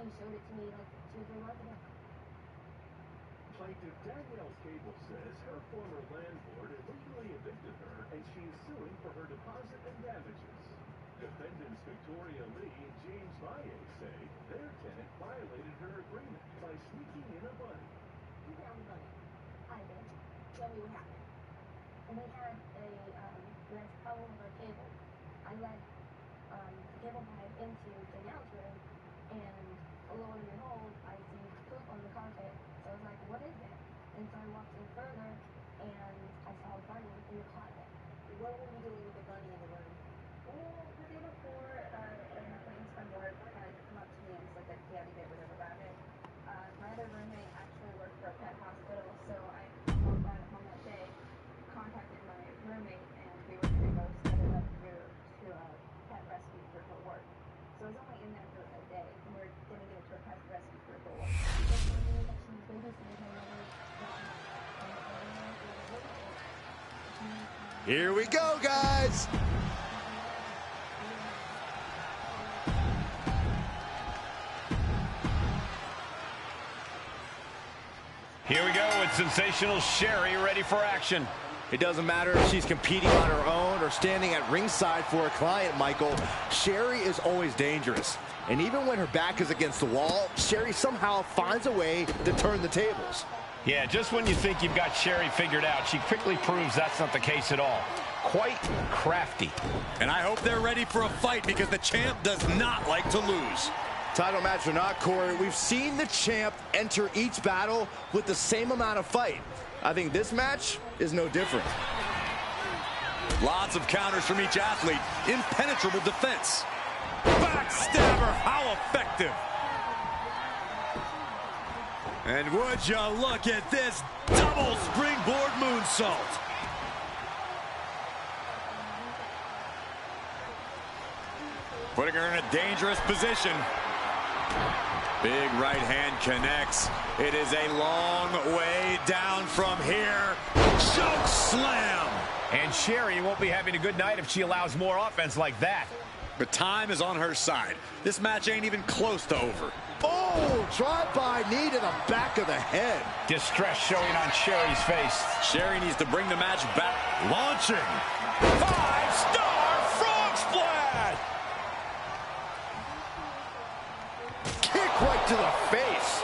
and showed it to me like she was remarkable. Plaintiff Danielle Cable says her former landlord illegally evicted her and she is suing for her deposit and damages. Defendants Victoria Lee and James Valle say their tenant violated her agreement by sneaking in a bunny. Who found the bunny? I did. Tell me what happened. And we had a problem with our cable. I led the cable guy into Danielle's room, and lo and behold, I see poop on the carpet. So I was like, what is it? And so I walked in further, and I saw a bunny in the closet. What were you doing with the bunny in the room? Well, the day before, an acquaintance from work had come up to me and said that he had to get rid of a rabbit. My other roommate actually worked for a pet hospital, so I called that home that day, contacted my roommate, and we were going to go set it up to a pet rescue for her work. So I was only in there for a day, and we were going to get it to a pet rescue for her work. Here we go, guys. Here we go with sensational Sherri ready for action. It doesn't matter if she's competing on her own or standing at ringside for a client, Michael. Sherri is always dangerous. And even when her back is against the wall, Sherri somehow finds a way to turn the tables. Yeah, just when you think you've got Sherri figured out, she quickly proves that's not the case at all. Quite crafty. And I hope they're ready for a fight because the champ does not like to lose. Title match or not, Corey, we've seen the champ enter each battle with the same amount of fight. I think this match is no different. Lots of counters from each athlete. Impenetrable defense. Backstabber, how effective. And would you look at this double springboard moonsault. Putting her in a dangerous position. Big right hand connects. It is a long way down from here. Choke slam. And Sherri won't be having a good night if she allows more offense like that. But time is on her side. This match ain't even close to over. Oh, drive-by knee to the back of the head. Distress showing on Sherri's face. Sherri needs to bring the match back. Launching. 5-star frog splash. Kick right to the face.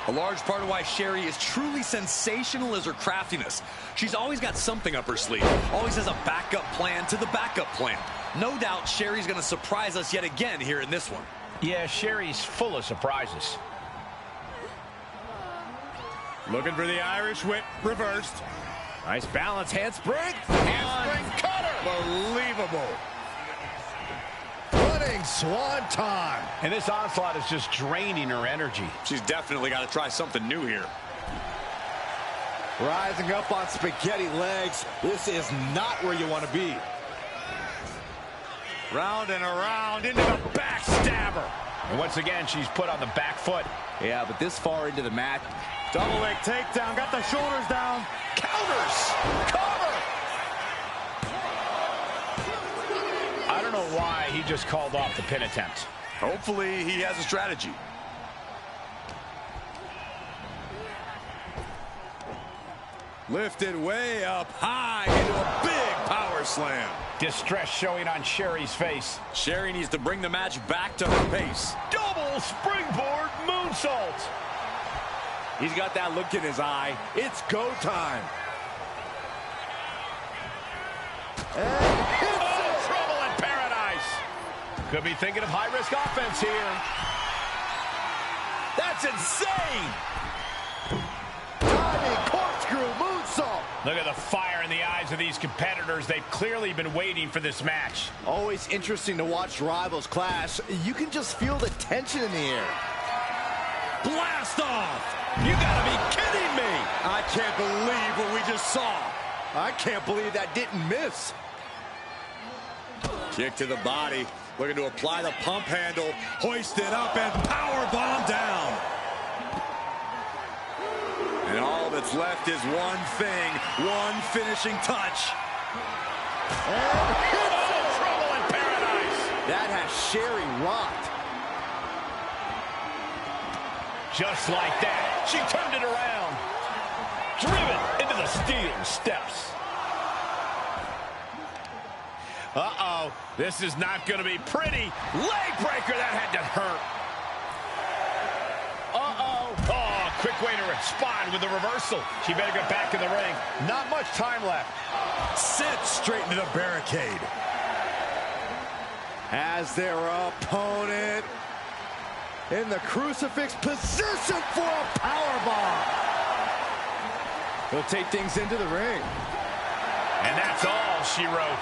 A large part of why Sherri is truly sensational is her craftiness. She's always got something up her sleeve. Always has a backup plan to the backup plan. No doubt Sherri's going to surprise us yet again here in this one. Yeah, Sherri's full of surprises. Looking for the Irish whip reversed. Nice balance, handspring. Handspring cutter. Unbelievable. Running swanton. And this onslaught is just draining her energy. She's definitely got to try something new here. Rising up on spaghetti legs. This is not where you want to be. Round and around into the backstabber. And once again, she's put on the back foot. Yeah, but this far into the match. Double leg takedown. Got the shoulders down. Counters. Cover. I don't know why he just called off the pin attempt. Hopefully he has a strategy. Lifted way up high into a big power slam. Distress showing on Sherri's face. Sherri needs to bring the match back to her pace. Double springboard moonsault. He's got that look in his eye. It's go time. Oh, trouble in paradise. Could be thinking of high-risk offense here. That's insane. Diving corkscrew moonsault. Look at the fire in the eyes of these competitors. They've clearly been waiting for this match. Always interesting to watch rivals clash. You can just feel the tension in the air. Blast off. You gotta be kidding me. I can't believe what we just saw. I can't believe that didn't miss. Kick to the body. Looking to apply the pump handle. Hoist it up and power bomb down. And all that's left is one thing. One finishing touch. Oh, trouble in paradise. That has Sherri rocked. Just like that, she turned it around. Driven into the steel steps. Uh-oh, this is not going to be pretty. Leg breaker, that had to hurt. Uh-oh. Oh, quick way to respond with the reversal. She better get back in the ring. Not much time left. Sent straight into the barricade. As their opponent in the crucifix position for a powerbomb. He'll take things into the ring. And that's all she wrote.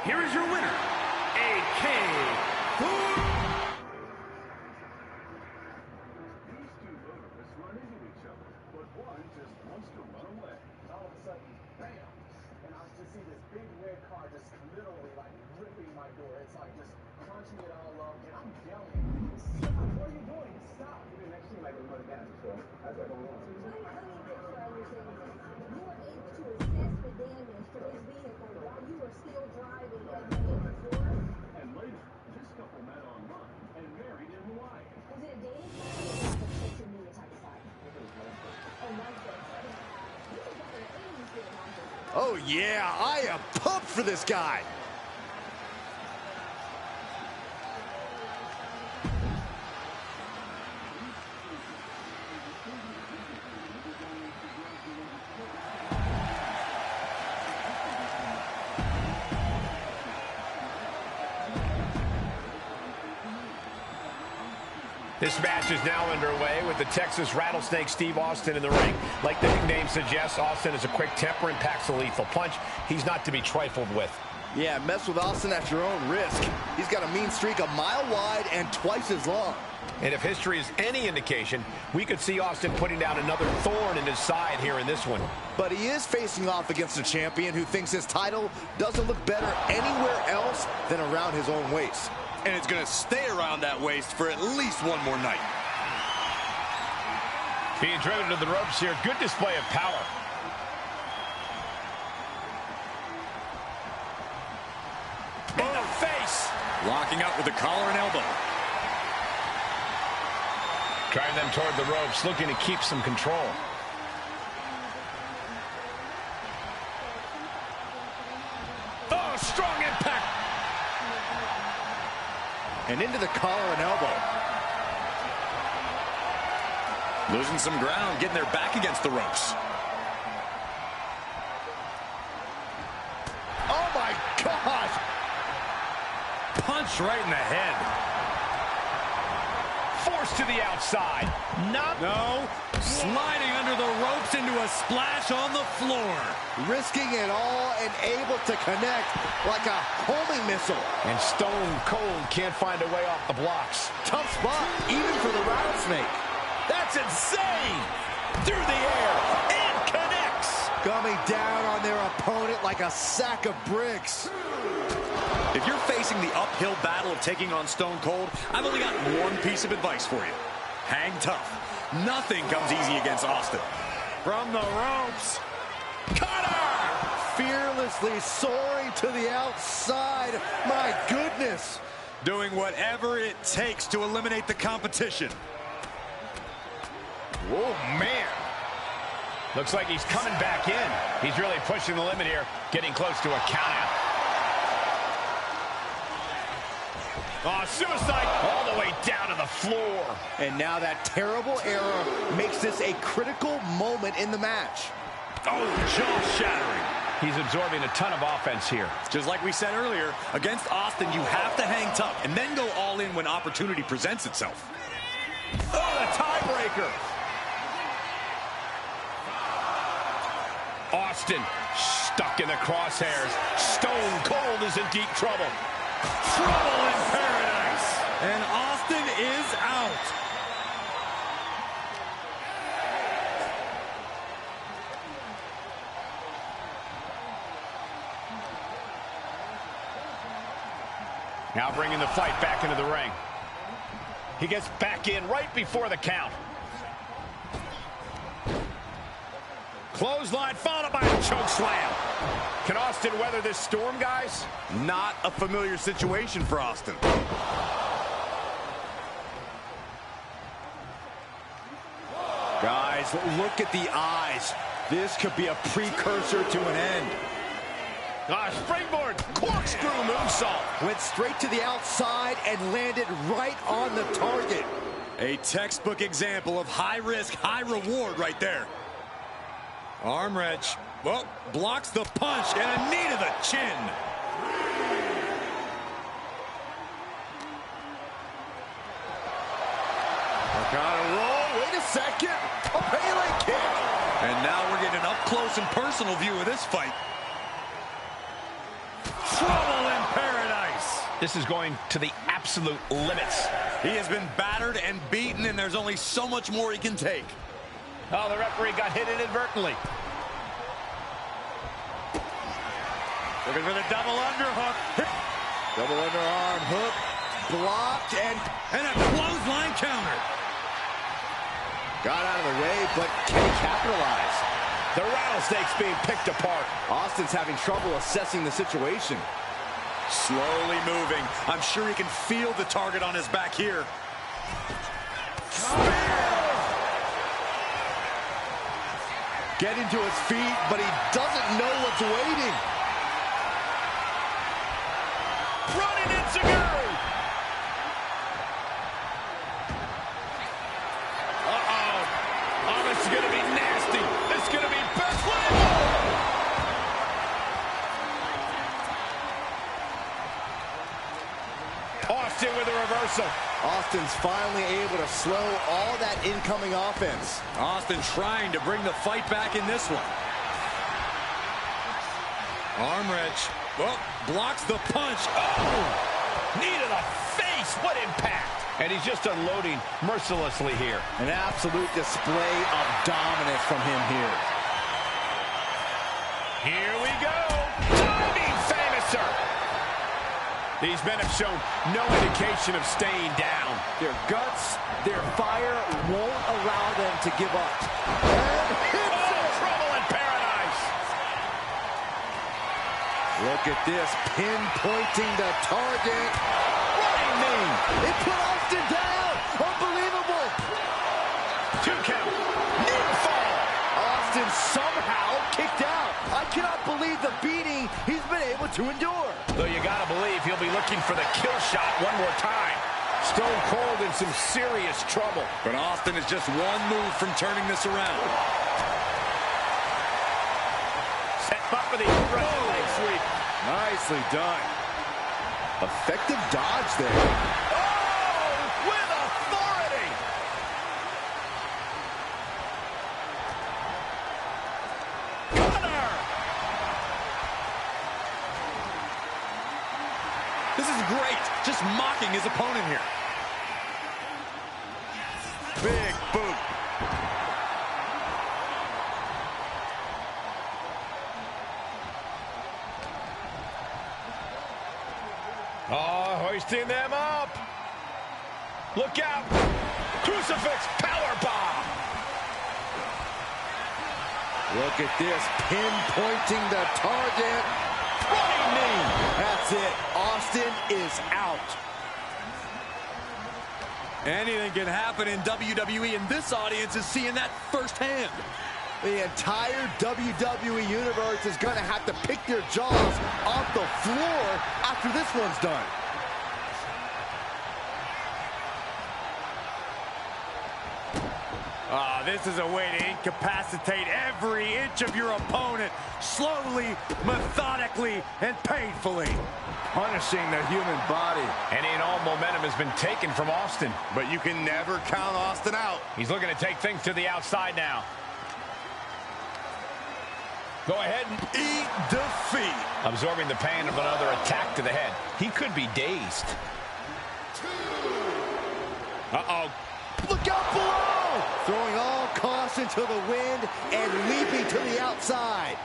Here is your winner, AK4. These two motorists run into each other, but one just wants to run away. All of a sudden, bam! And I just see this big red car just literally like ripping my door. It's like just crunching it all up, and I'm yelling, "Stop! What are you doing? Stop!" And the next thing, like, we run down. So that's what I'm going to do. Let me make sure I understand this. You were able to assess the damage to this vehicle while you were still driving as you hit the floor? And later, this couple met online and married in Hawaii. Was it a dating site or was it a social media type of site? Oh, MySpace. This is like an 80s thing, MySpace. Oh, yeah, I am pumped for this guy. This match is now underway with the Texas Rattlesnake Steve Austin in the ring. Like the nickname suggests, Austin has a quick temper and packs a lethal punch. He's not to be trifled with. Yeah, mess with Austin at your own risk. He's got a mean streak a mile wide and twice as long. And if history is any indication, we could see Austin putting down another thorn in his side here in this one. But he is facing off against a champion who thinks his title doesn't look better anywhere else than around his own waist. And it's going to stay around that waist for at least one more night. Being driven to the ropes here. Good display of power. In the face. Locking up with the collar and elbow. Driving them toward the ropes, looking to keep some control. Oh, strong impact. And into the collar and elbow. Losing some ground, getting their back against the ropes. Oh, my gosh. Punch right in the head. Forced to the outside. No. Sliding under the ropes into a splash on the floor. Risking it all and able to connect like a homing missile. And Stone Cold can't find a way off the blocks. Tough spot, even for the Rattlesnake. That's insane! Through the air, and connects! Coming down on their opponent like a sack of bricks. If you're facing the uphill battle of taking on Stone Cold, I've only got one piece of advice for you. Hang tough. Nothing comes easy against Austin. From the ropes. Cutter! Fearlessly soaring to the outside. My goodness. Doing whatever it takes to eliminate the competition. Whoa, man. Looks like he's coming back in. He's really pushing the limit here, getting close to a countout. Oh, suicide all the way down to the floor. And now that terrible error makes this a critical moment in the match. Oh, jaw-shattering. He's absorbing a ton of offense here. Just like we said earlier, against Austin, you have to hang tough and then go all in when opportunity presents itself. Oh, the tiebreaker. Austin stuck in the crosshairs. Stone Cold is in deep trouble. Trouble in paradise. And Austin is out. Now bringing the fight back into the ring. He gets back in right before the count. Clothesline followed by a choke slam. Can Austin weather this storm, guys? Not a familiar situation for Austin. Guys, look at the eyes. This could be a precursor to an end. Springboard, corkscrew moonsault. Went straight to the outside and landed right on the target. A textbook example of high risk, high reward right there. Arm wrench. Well, blocks the punch and a knee to the chin. Gotta roll. Wait a second. A Pele kick. And now we're getting an up close and personal view of this fight. Trouble in paradise. This is going to the absolute limits. He has been battered and beaten, and there's only so much more he can take. Oh, the referee got hit inadvertently. Looking for the double underhook. Double underarm hook. Blocked and a clothesline counter. Got out of the way, but can he capitalize? The rattlesnake's being picked apart. Austin's having trouble assessing the situation. Slowly moving. I'm sure he can feel the target on his back here. Getting to his feet, but he doesn't know what's waiting. Running Enziguri. Oh, this is going to be nasty. This is going to be best. Austin with a reversal. Austin's finally able to slow all that incoming offense. Austin trying to bring the fight back in this one. Arm wrench. Well, blocks the punch. Oh! Knee to the face. What impact. And he's just unloading mercilessly here. An absolute display of dominance from him here. Here we go. Diving Famouser. These men have shown no indication of staying down. Their guts, their fire won't allow them to give up. And hits it! Trouble in paradise. Look at this, pinpointing the target. Running knee. It put Austin down. Unbelievable. 2 count. Knee fall. Austin somehow kicked out. I cannot believe the beating he's been able to endure. Though you gotta believe he'll be looking for the kill shot one more time. Stone Cold in some serious trouble. But Austin is just one move from turning this around. Set up for the aggressive leg sweep. Nicely done. Effective dodge there. Oh, with authority. Gunner. This is great. Just mocking his opponent here. Big boot. Oh, hoisting them up. Look out. Crucifix powerbomb. Look at this, pinpointing the target. Running knee. That's it. Austin is out. Anything can happen in WWE, and this audience is seeing that firsthand. The entire WWE universe is going to have to pick their jaws off the floor after this one's done. This is a way to incapacitate every inch of your opponent, slowly, methodically, and painfully. Punishing the human body. Any and all momentum has been taken from Austin. But you can never count Austin out. He's looking to take things to the outside now. Go ahead and Eat defeat. absorbing the pain of another attack to the head. He could be dazed. Uh-oh. Look out below! Throwing all caution to the wind and leaping to the outside.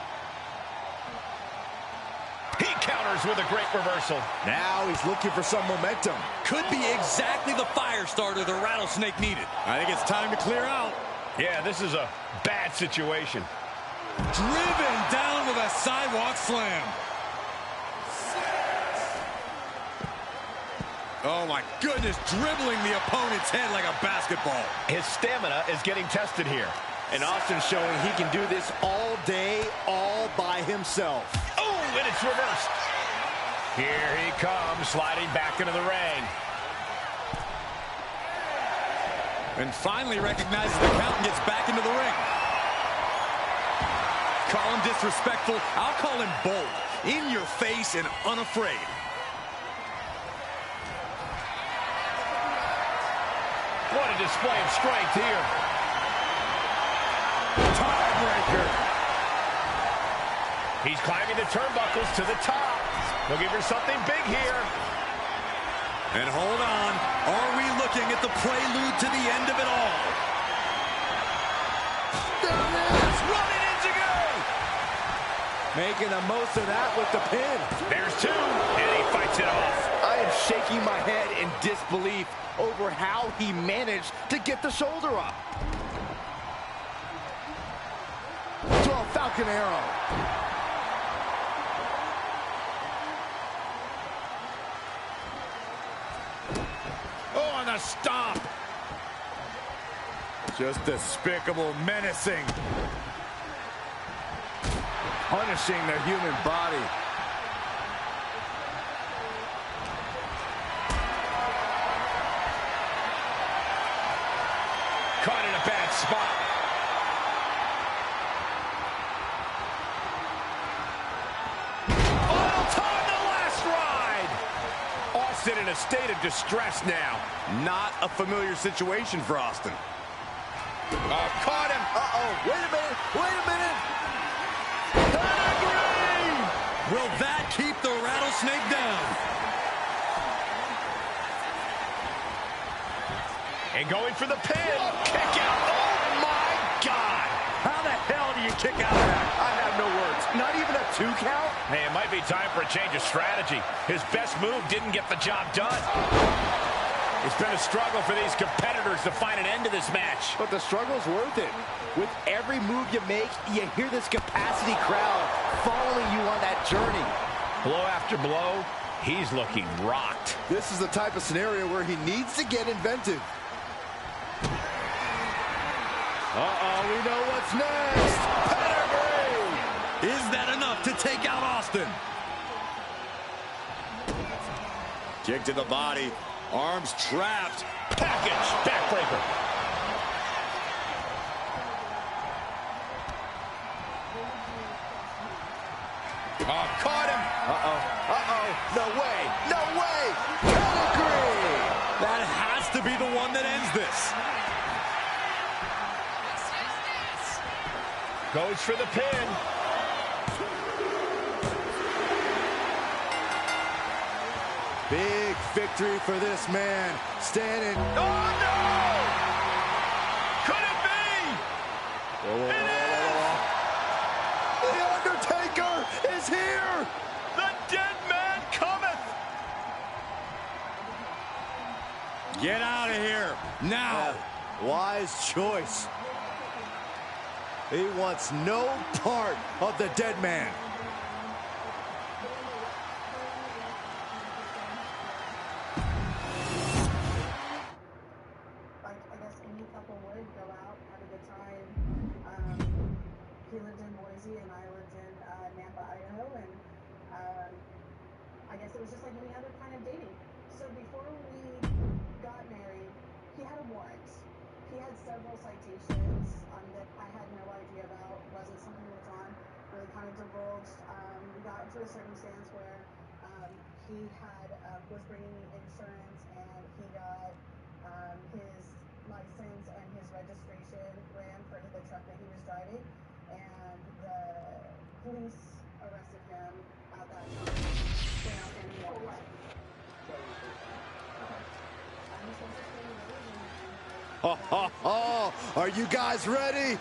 He counters with a great reversal. Now he's looking for some momentum. Could be exactly the fire starter the Rattlesnake needed. I think it's time to clear out. Yeah, this is a bad situation. Driven down with a sidewalk slam. Oh my goodness, dribbling the opponent's head like a basketball. His stamina is getting tested here. And Austin showing he can do this all day, all by himself. Oh, and it's reversed. Here he comes, sliding back into the ring. And finally recognizes the count and gets back into the ring. Call him disrespectful. I'll call him bold. In your face and unafraid. What a display of strength here. Tiebreaker. He's climbing the turnbuckles to the top. Looking for something big here. And hold on. Are we looking at the prelude to the end of it all? There it is. Running in to go. Making the most of that with the pin. There's two, and he fights it off. I am shaking my head in disbelief over how he managed to get the shoulder up. To a Falcon Arrow. Oh, on the stomp. Just despicable, menacing. Punishing the human body. Caught in a bad spot. All time the last ride. Austin in a state of distress now. Not a familiar situation for Austin. Caught him. Uh-oh, wait a minute, wait a minute. Pedigree! Will that keep the rattlesnake down? And going for the pin. Kick out. Oh, my God. How the hell do you kick out of that? I have no words. Not even a 2 count? Hey, it might be time for a change of strategy. His best move didn't get the job done. It's been a struggle for these competitors to find an end to this match. But the struggle's worth it. With every move you make, you hear this capacity crowd following you on that journey. Blow after blow, he's looking rocked. This is the type of scenario where he needs to get inventive. Uh-oh, we know what's next. Pedigree! Is that enough to take out Austin? Kick to the body. Arms trapped. Package. Backbreaker. Caught him. Uh-oh. Uh-oh. No way. No way. Pedigree! That has to be the one that ends this. Goes for the pin. Big victory for this man. Standing. Oh, no! Could it be? Whoa, It is! The Undertaker is here! The dead man cometh! Get out of here now. Wise choice. He wants no part of the dead man. I guess any couple would go out, have a good time. He lived in Boise and I lived in Nampa, Idaho, and I guess it was just like any other kind of dating. So before we got married, he had a warrant. He had several citations that I had no idea about. Wasn't something that was on really kind of divulged. We got to a circumstance where he had was bringing insurance and he got his license and his registration ran for the truck that he was driving, and the police arrested him at that time. Went out and warrant. Ha ha ha! Are you guys ready?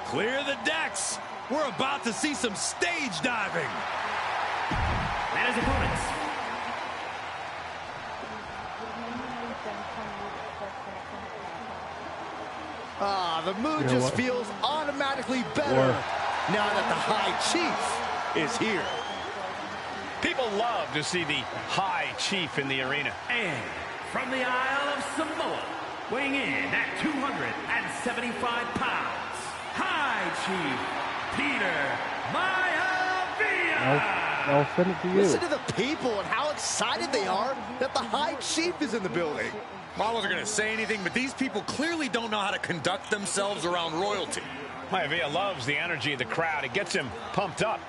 Clear the decks. We're about to see some stage diving. And his opponents. The mood just feels automatically better now that the High Chief is here. People love to see the High Chief in the arena. And from the Isle of Samoa, weighing in at 275 pounds, High Chief Peter Maivia. I'll send it to you. Listen to the people and how excited they are that the High Chief is in the building. I wasn't going to say anything, but these people clearly don't know how to conduct themselves around royalty. Maivia loves the energy of the crowd. It gets him pumped up.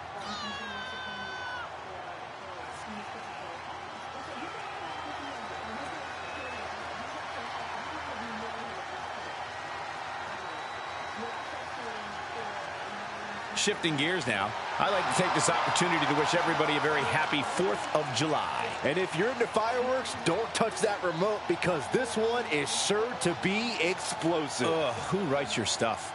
Shifting gears now, I'd like to take this opportunity to wish everybody a very happy 4th of July. And if you're into fireworks, don't touch that remote because this one is sure to be explosive. Ugh, who writes your stuff?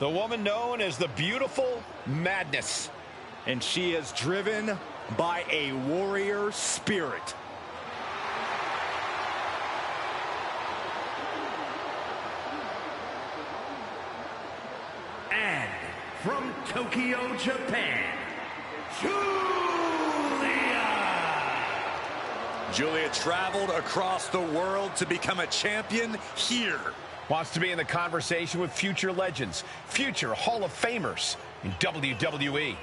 The woman known as the Beautiful Madness. And she is driven by a warrior spirit. And from Tokyo, Japan, Julia traveled across the world to become a champion here. Wants to be in the conversation with future legends, future Hall of Famers in WWE.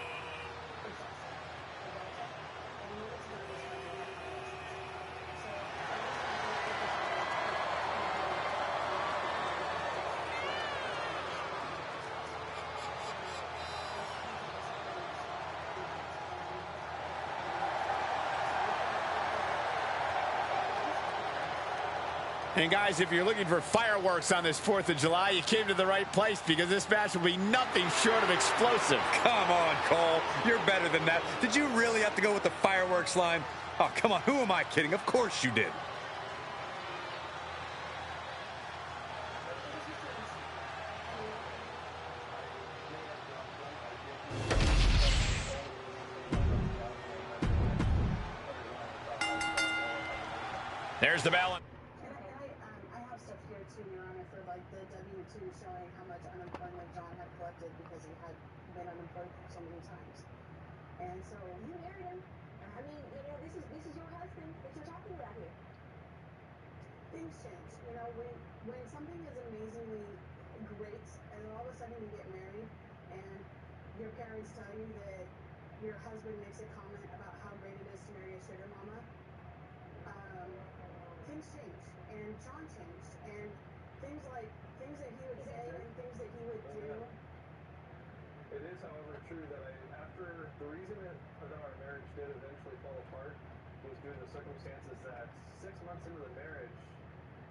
And guys, if you're looking for fireworks on this 4th of July, you came to the right place because this match will be nothing short of explosive. Come on, Cole. You're better than that. Did you really have to go with the fireworks line? Oh, come on. Who am I kidding? Of course you did. There's the balance. I have stuff here too, Your Honor, for like the W-2 showing how much unemployment John had collected because he had been unemployed so many times. And so You married him. I mean, you know, this is your husband that you're talking about here. things change. You know, when something is amazingly great and then all of a sudden you get married and your parents tell you that your husband makes a comment about how great it is to marry a sugar mama, things change. And John changed. And things that he would say and things that he would do. It is, however, true that after the reason that our marriage did eventually fall apart was due to the circumstances that 6 months into the marriage,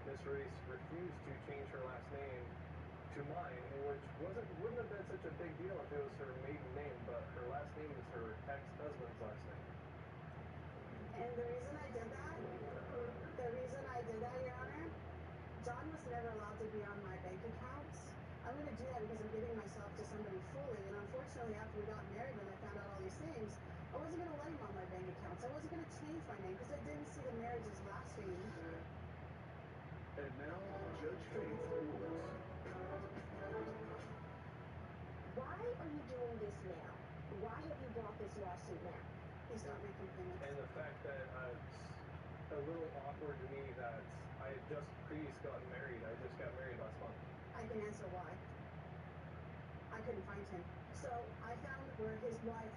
Miss Reese refused to change her last name to mine, which wouldn't have been such a big deal if it was her maiden name, but her last name is her ex-husband's last name. And the reason I did that, Your Honor, John was never allowed to be on my bank accounts. I'm going to do that because I'm giving myself to somebody fully. And unfortunately, after we got married and I found out all these things, I wasn't going to let him on my bank accounts. I wasn't going to change my name because I didn't see the marriage as lasting. And now, Judge Faith rules. Why are you doing this now? Why have you brought this lawsuit now? He's not making payments. And the fact that it's a little awkward to me that I had just previously gotten married. I just got married last month. I can answer why. I couldn't find him. So I found where his wife,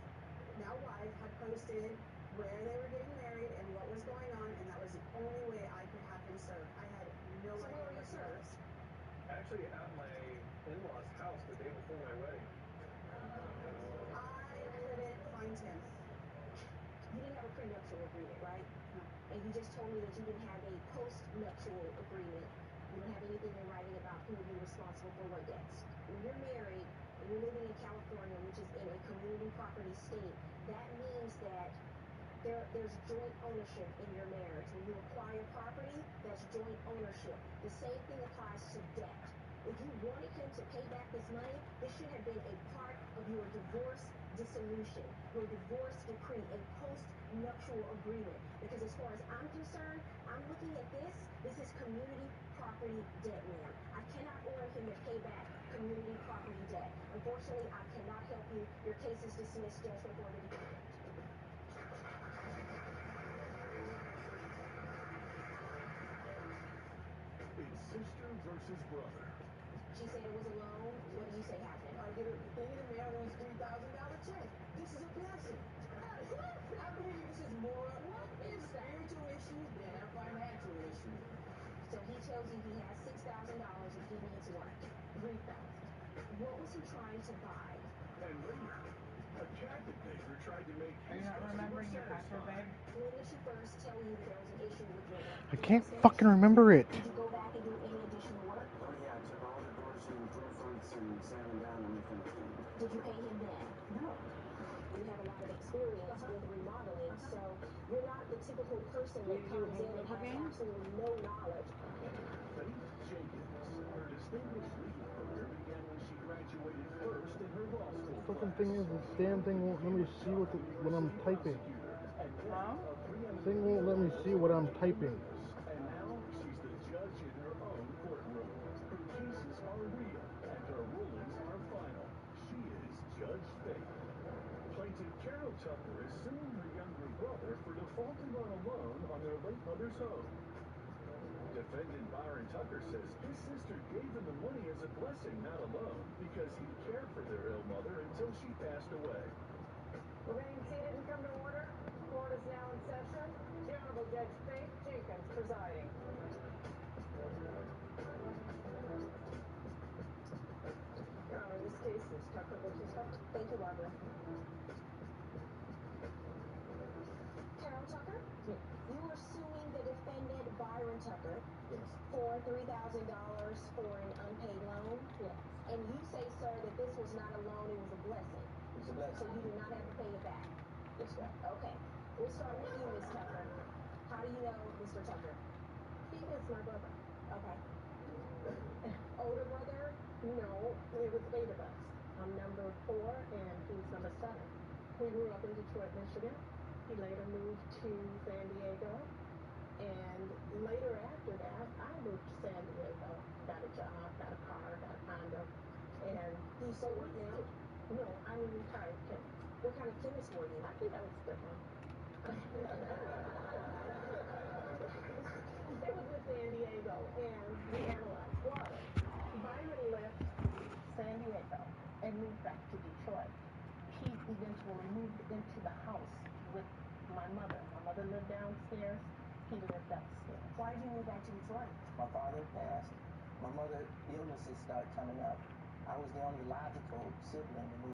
now wife, had posted where they were getting married and what was going on, and that was the only way I could have him served. I had no So idea where were you served? Actually, at my in-laws' house the day before my wedding. I couldn't find him. You didn't have a prenuptial agreement, right? No. And you just told me that you didn't have a post-nuptial agreement. You don't have anything in writing about who will be responsible for what debts. When you're married and you're living in California, which is in a community property state, that means that there's joint ownership in your marriage. When you acquire property, that's joint ownership. The same thing applies to debt. If you wanted him to pay back this money, this should have been a part of your divorce a solution. Your divorce decree, a post-nuptial agreement. Because as far as I'm concerned, I'm looking at this. This is community property debt, ma'am. I cannot order him to pay back community property debt. Unfortunately, I cannot help you. Your case is dismissed, judgment for the defendant. It's sister versus brother. She said it was a loan. What do you say happened? I get a thing in the mail and it's $3,000 check. This is a blessing. I believe this is more spiritual issues than a financial issue. So he tells you he has $6,000 and he needs what? $3,000. What was he trying to buy? And later, a cabinet maker tried to make Are you his not customer remembering your password, satisfied. babe? When did she first tell you that there was an issue with your work? I can't fucking remember it. Did you go back and do any additional work? Oh yeah, I took all the doors and door fronts and sat them down and we finished them. Did you pay him then? No. You have a lot of experience with remodeling, so you're not the typical person that comes in and has absolutely no knowledge. Faith Jenkins, her distinguished legal career began when she graduated first in her law school Fucking class. thing is, this damn thing won't let me see what I'm typing. Thing won't let me see what I'm typing. And now she's the judge in her own courtroom. Her cases are real and her rulings are final. She is Judge Faith. Plaintiff Carol Tucker is suing her younger brother for defaulting on a loan on their late mother's home. Defendant Byron Tucker says his sister gave him the money as a blessing, not a loan, because he cared for their ill mother until she passed away. Remain seated and come to order. Court is now in session. The Honorable Judge Faith Jenkins presiding. Your Honor, this case is Tucker versus Tucker. Thank you, Barbara. Carol Tucker? Yes. You are suing the defendant, Byron Tucker, Yes. for $3,000 for an unpaid loan? Yes. And you say, sir, that this was not a loan, it was a blessing. It's a So blessing. you do not have to pay it back? Yes, ma'am. Okay. We'll start with you, Ms. Tucker. How do you know Mr. Tucker? He is my brother. Okay. Older brother? No, it was 8 of us. I'm number 4 and he's number 7. We grew up in Detroit, Michigan. He later moved to San Diego. And later after that, I moved to San Diego. Got a job, got a car, got a condo. And You still work now? no, I'm a retired chemist. What kind of chemist were you? I think I was different. It was in San Diego, and we analyzed water. Byron left San Diego and moved back to Detroit. He eventually moved into the house with my mother. My mother lived downstairs. He lived upstairs. Why did you move back to Detroit? My father passed. My mother illnesses started coming up. I was the only logical sibling to move